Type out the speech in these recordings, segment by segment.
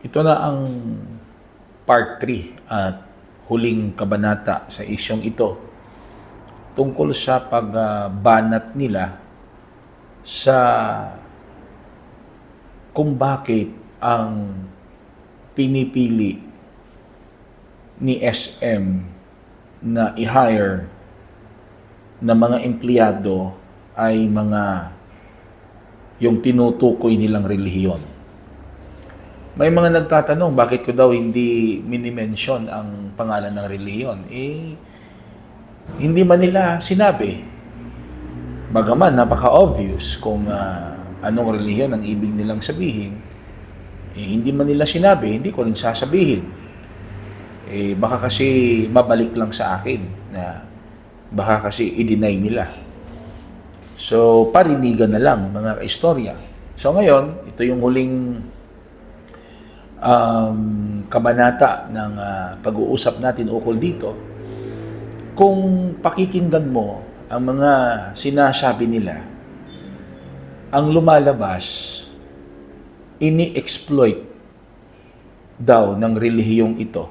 Ito na ang part 3 at huling kabanata sa isyong ito tungkol sa pagbanat nila sa kung bakit ang pinipili ni SM na i-hire na mga empleyado ay mga yung tinutukoy nilang relihiyon. May mga nagtatanong, bakit ko daw hindi minimension ang pangalan ng relihiyon? Hindi man nila sinabi. Bagaman, napaka-obvious kung anong relihiyon ang ibig nilang sabihin. Hindi man nila sinabi, hindi ko rin sasabihin. Baka kasi mabalik lang sa akin na baka kasi i-deny nila. So, parinigan na lang mga kaistorya. So, ngayon, ito yung huling kabanata ng pag-uusap natin ukol dito. Kung pakikinggan mo ang mga sinasabi nila, ang lumalabas, ini-exploit daw ng relihiyong ito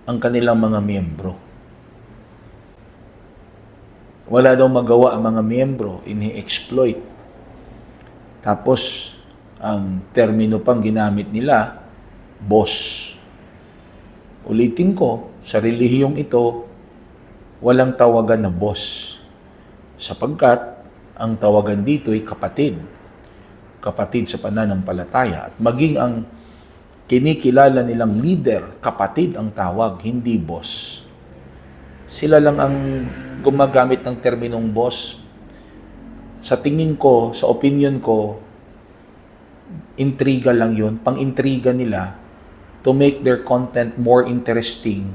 ang kanilang mga miyembro. Wala daw magawa ang mga miyembro, ini-exploit. Tapos, ang termino pang ginamit nila, boss. Ulitin ko, sa relihiyong ito, walang tawagan na boss. Sapagkat, ang tawagan dito ay kapatid. Kapatid sa pananampalataya. At maging ang kinikilala nilang leader, kapatid ang tawag, hindi boss. Sila lang ang gumagamit ng terminong boss. Sa tingin ko, sa opinion ko, intriga lang yun, pang-intriga nila to make their content more interesting,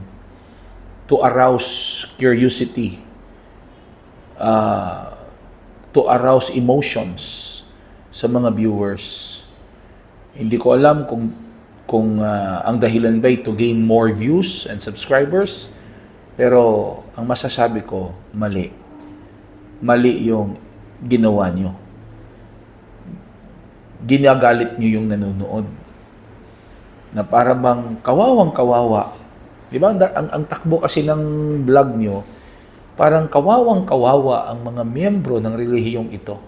to arouse curiosity, to arouse emotions sa mga viewers. Hindi ko alam kung ang dahilan ba to gain more views and subscribers, pero ang masasabi ko, mali. Mali yung ginawa nyo. Ginagalit nyo yung nanonood. Na para bang kawawang-kawawa. Di ba? Ang takbo kasi ng vlog nyo, parang kawawang-kawawa ang mga miyembro ng relihiyong ito.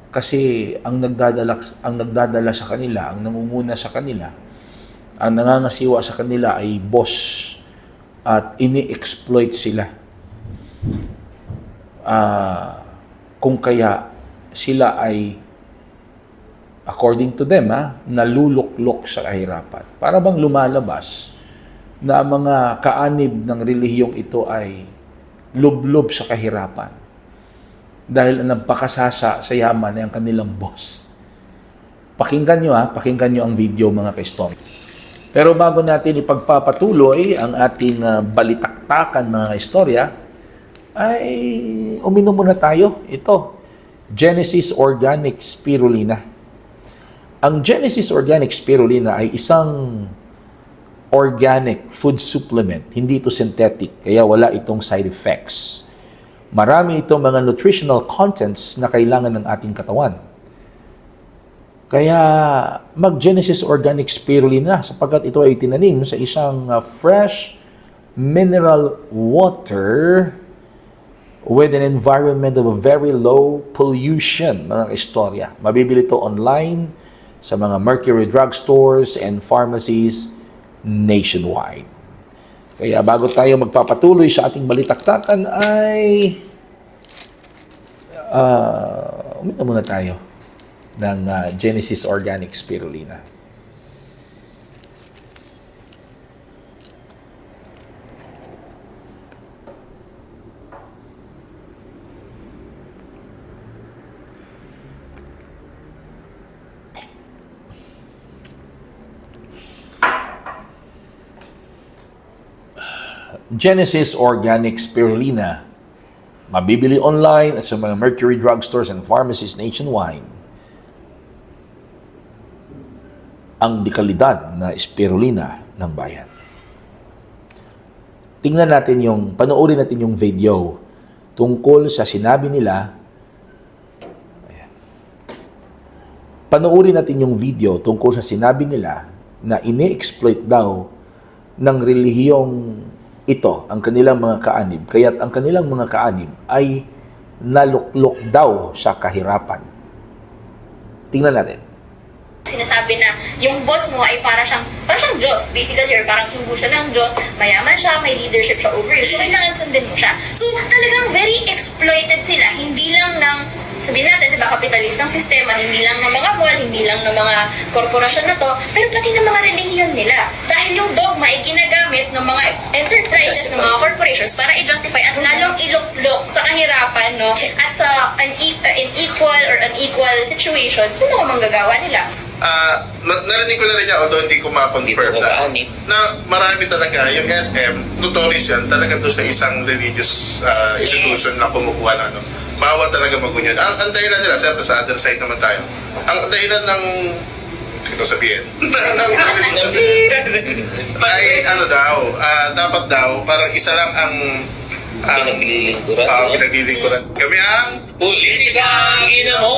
Kasi ang nagdadala sa kanila, ang nangunguna sa kanila, ang nangangasiwa sa kanila ay boss at ini-exploit sila. Kung kaya sila ay, according to them, naluluklok sa kahirapan. Para bang lumalabas na ang mga kaanib ng relihiyong ito ay lublob sa kahirapan. Dahil nagpakasasa sa yaman ay ang kanilang boss. Pakinggan nyo ang video mga ka-story. Pero bago natin ipagpapatuloy ang ating balitaktakan mga istorya, ay uminom muna tayo. Ito, Genesis Organic Spirulina. Ang Genesis Organic Spirulina ay isang organic food supplement. Hindi ito synthetic, kaya wala itong side effects. Marami itong mga nutritional contents na kailangan ng ating katawan. Kaya mag-Genesis Organic Spirulina sapagkat ito ay tinanim sa isang fresh mineral water with an environment of a very low pollution, mga istorya. Mabibili ito online sa mga Mercury drugstores and pharmacies nationwide. Kaya bago tayo magpapatuloy sa ating balitaktakan ay uminom muna tayo ng Genesis Organic Spirulina. Genesis Organic Spirulina. Mabibili online at sa mga Mercury drugstores and pharmacies nationwide. Ang dekalidad na spirulina ng bayan. Panoorin natin yung video tungkol sa sinabi nila. Panoorin natin yung video tungkol sa sinabi nila na ini-exploit daw ng relihiyong ito ang kanilang mga kaanib, kaya't ang kanilang mga kaanib ay naluklok daw sa kahirapan. Tingnan natin. Sinasabi na yung boss mo ay para siyang Diyos, basically, or parang subo siya ng Diyos, mayaman siya, may leadership siya over you, so kailangan sundin mo siya. So talagang very exploited sila, hindi lang ng, sabihin natin, diba, kapitalistang sistema, hindi lang ng mga mall, hindi lang ng mga korporasyon na to, pero pati ng mga relihiyon nila. Dahil yung dogma ay ginagamit ng mga enterprises, ng mga corporations para i-justify at lalong iluklok sa kahirapan, no, at sa unequal situations yung mga manggagawa nila. Narinig ko na rin niya, although hindi ko ma-confirm na marami talaga, yung SM, notorious yan, talaga doon sa isang religious institution na kumukuha na, bawal talaga magunyan. Ang dahilan nila, siyempre sa other side naman tayo, ang dahilan ng ito sabihin, ay ano daw, dapat daw, parang isa lang ang pinaglilingkuran. Kami ang politikang ina mo!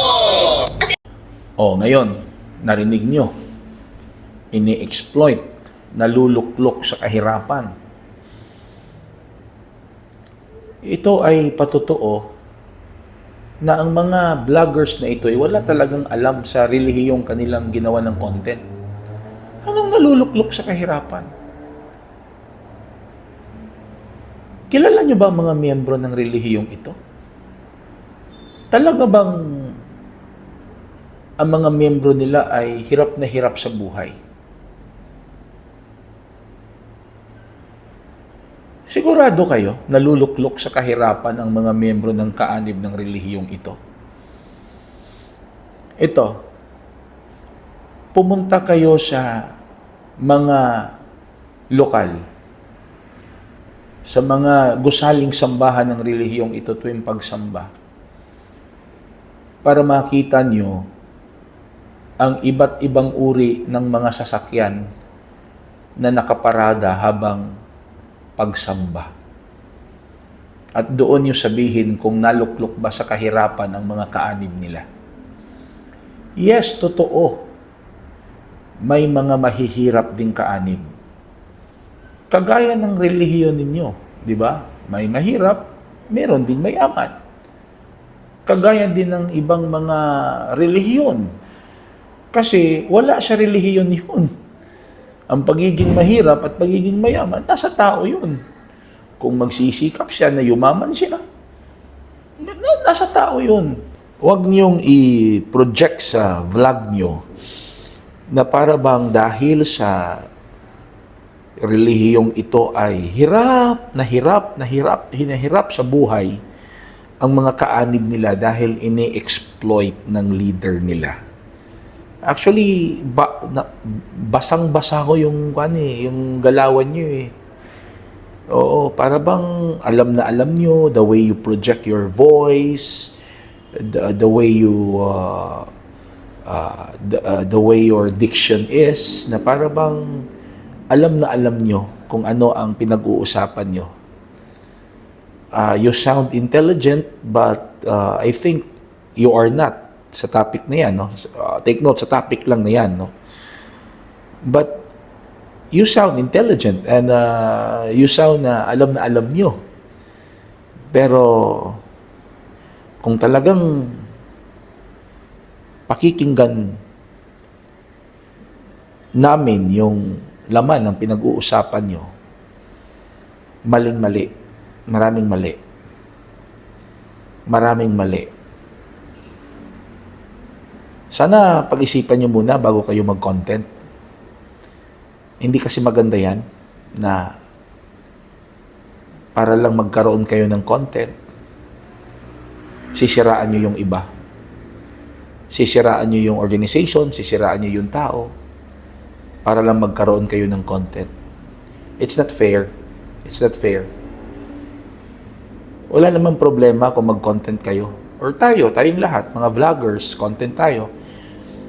Ngayon, narinig nyo, ini-exploit, naluluklok sa kahirapan. Ito ay patotoo na ang mga vloggers na ito ay wala talagang alam sa relihiyong kanilang ginawa ng content. Anong naluluklok sa kahirapan? Kilala nyo ba ang mga miyembro ng relihiyong ito? Talaga bang ang mga miyembro nila ay hirap na hirap sa buhay? Sigurado kayo, naluluklok sa kahirapan ang mga miyembro ng kaanib ng relihiyong ito. Ito, pumunta kayo sa mga lokal, sa mga gusaling sambahan ng relihiyong ito tuwing pagsamba, para makita nyo ang iba't ibang uri ng mga sasakyan na nakaparada habang pagsamba. At doon yung sabihin kung naluklok ba sa kahirapan ang mga kaanib nila. Yes, totoo. May mga mahihirap ding kaanib. Kagaya ng relihiyon ninyo, di ba? May mahirap, meron din mayaman. Kagaya din ng ibang mga relihiyon. Kasi wala sa relihiyon yun. Ang pagiging mahirap at pagiging mayaman, nasa tao yun. Kung magsisikap siya na yumaman siya, nasa tao yun. Huwag niyong i-project sa vlog niyo na para bang dahil sa relihiyong ito ay hinahirap sa buhay ang mga kaanib nila dahil ini-exploit ng leader nila. Actually, basang-basa ko yung galawan niyo eh. Oo, para bang alam na alam niyo the way you project your voice, the way you the way your diction is, na para bang alam na alam niyo kung ano ang pinag-uusapan niyo. You sound intelligent, but I think you are not. Sa topic na yan, no? Take note, sa topic lang na yan, no? But you sound intelligent and you sound na alam nyo. Pero kung talagang pakikinggan namin yung laman ng pinag-uusapan nyo, maling-mali. Maraming mali. Maraming mali. Sana pag-isipan nyo muna bago kayo mag-content. Hindi kasi maganda yan na para lang magkaroon kayo ng content, sisiraan nyo yung iba. Sisiraan nyo yung organization, sisiraan nyo yung tao, para lang magkaroon kayo ng content. It's not fair. It's not fair. Wala namang problema kung mag-content kayo. Or tayong lahat, mga vloggers, content tayo.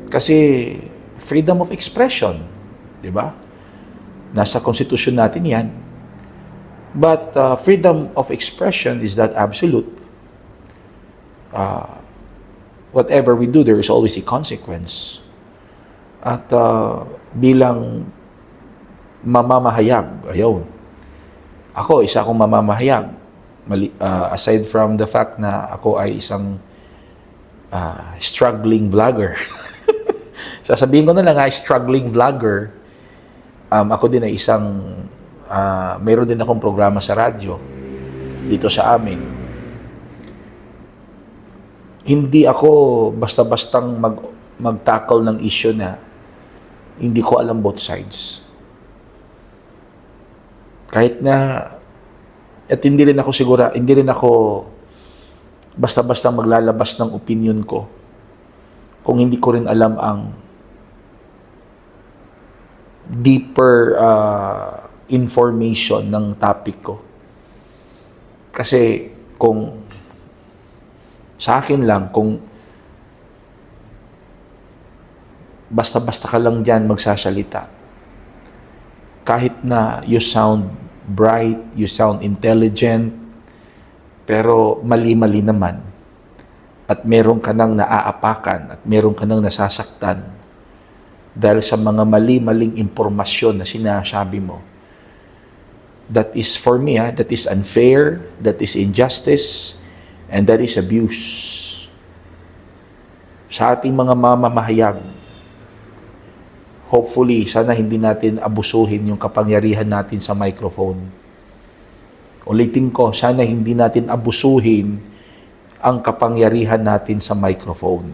Kasi freedom of expression, di ba? Nasa konstitusyon natin yan. But freedom of expression is not absolute. Whatever we do, there is always a consequence. At bilang mamamahayag, ayun. Ako, isa akong mamamahayag. Aside from the fact na ako ay isang struggling vlogger. Sasabihin ko na lang, struggling vlogger. Ako din ay isang, mayroon din akong programa sa radyo dito sa amin. Hindi ako basta-bastang mag-tackle ng issue na hindi ko alam both sides. Kahit na, at hindi rin ako basta-basta maglalabas ng opinion ko kung hindi ko rin alam ang deeper information ng topic ko. Kasi kung sa akin lang, kung basta-basta ka lang dyan magsasalita, kahit na you sound bright, you sound intelligent, pero mali-mali naman, at meron ka nang naaapakan, at meron ka nang nasasaktan dahil sa mga mali-maling impormasyon na sinasabi mo, that is for me, that is unfair, that is injustice, and that is abuse. Sa ating mga mamamahayag, hopefully, sana hindi natin abusuhin yung kapangyarihan natin sa microphone. Ulitin ko, sana hindi natin abusuhin ang kapangyarihan natin sa microphone.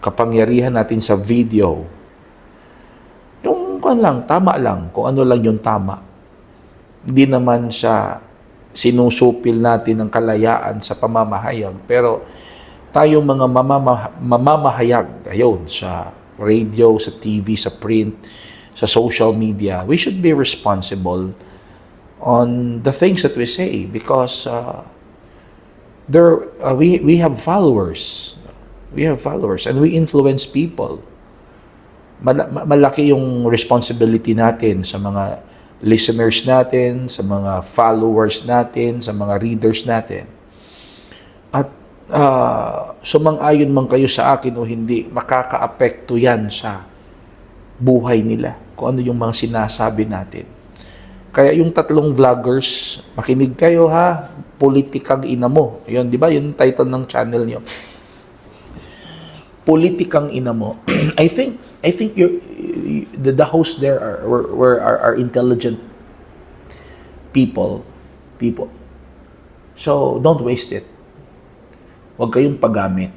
Kapangyarihan natin sa video. Yung tama lang, kung ano lang yung tama. Hindi naman sa sinusupil natin ng kalayaan sa pamamahayag. Pero tayong mga mamamahayag, ayun, sa radio, sa TV, sa print, sa social media, we should be responsible on the things that we say because we have followers. We have followers and we influence people. Malaki yung responsibility natin sa mga listeners natin, sa mga followers natin, sa mga readers natin. At sumang-ayon man kayo sa akin o hindi, makaka-apekto yan sa buhay nila, kung ano yung mga sinasabi natin. Kaya yung tatlong vloggers, makinig kayo ha, Politikang Ina Mo. Yun, di ba? Yun yung title ng channel nyo. Politikang Ina Mo. I think the hosts there are intelligent people. So don't waste it. Huwag kayong paggamit.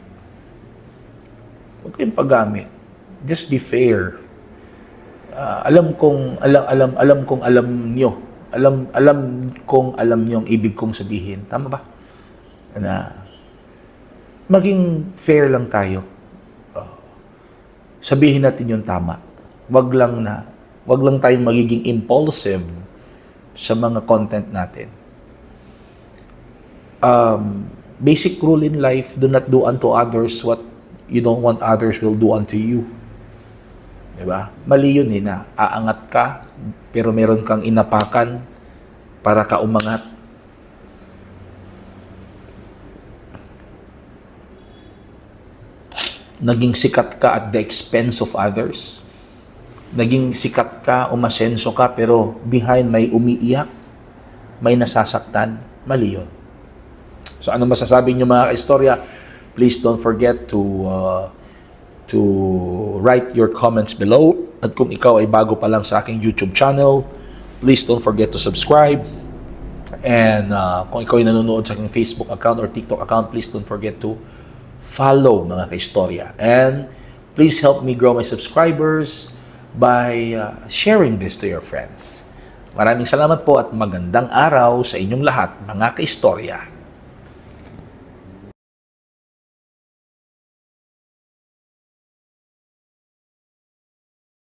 Just be fair. Alam kong alam niyo ang ibig kong sabihin. Tama ba? Na maging fair lang tayo. Sabihin natin yung tama. Wag lang tayong magiging impulsive sa mga content natin. Basic rule in life, do not do unto others what you don't want others will do unto you. Diba? Mali yun na aangat ka, pero meron kang inapakan para ka umangat. Naging sikat ka at the expense of others. Naging sikat ka, umasenso ka, pero behind may umiiyak, may nasasaktan. Mali yun. So ano masasabi niyo mga kaistorya? Please don't forget to write your comments below. At kung ikaw ay bago pa lang sa aking YouTube channel, please don't forget to subscribe. And kung ikaw ay nanonood sa aking Facebook account or TikTok account, please don't forget to follow mga kaistorya. And please help me grow my subscribers by sharing this to your friends. Maraming salamat po at magandang araw sa inyong lahat mga kaistorya.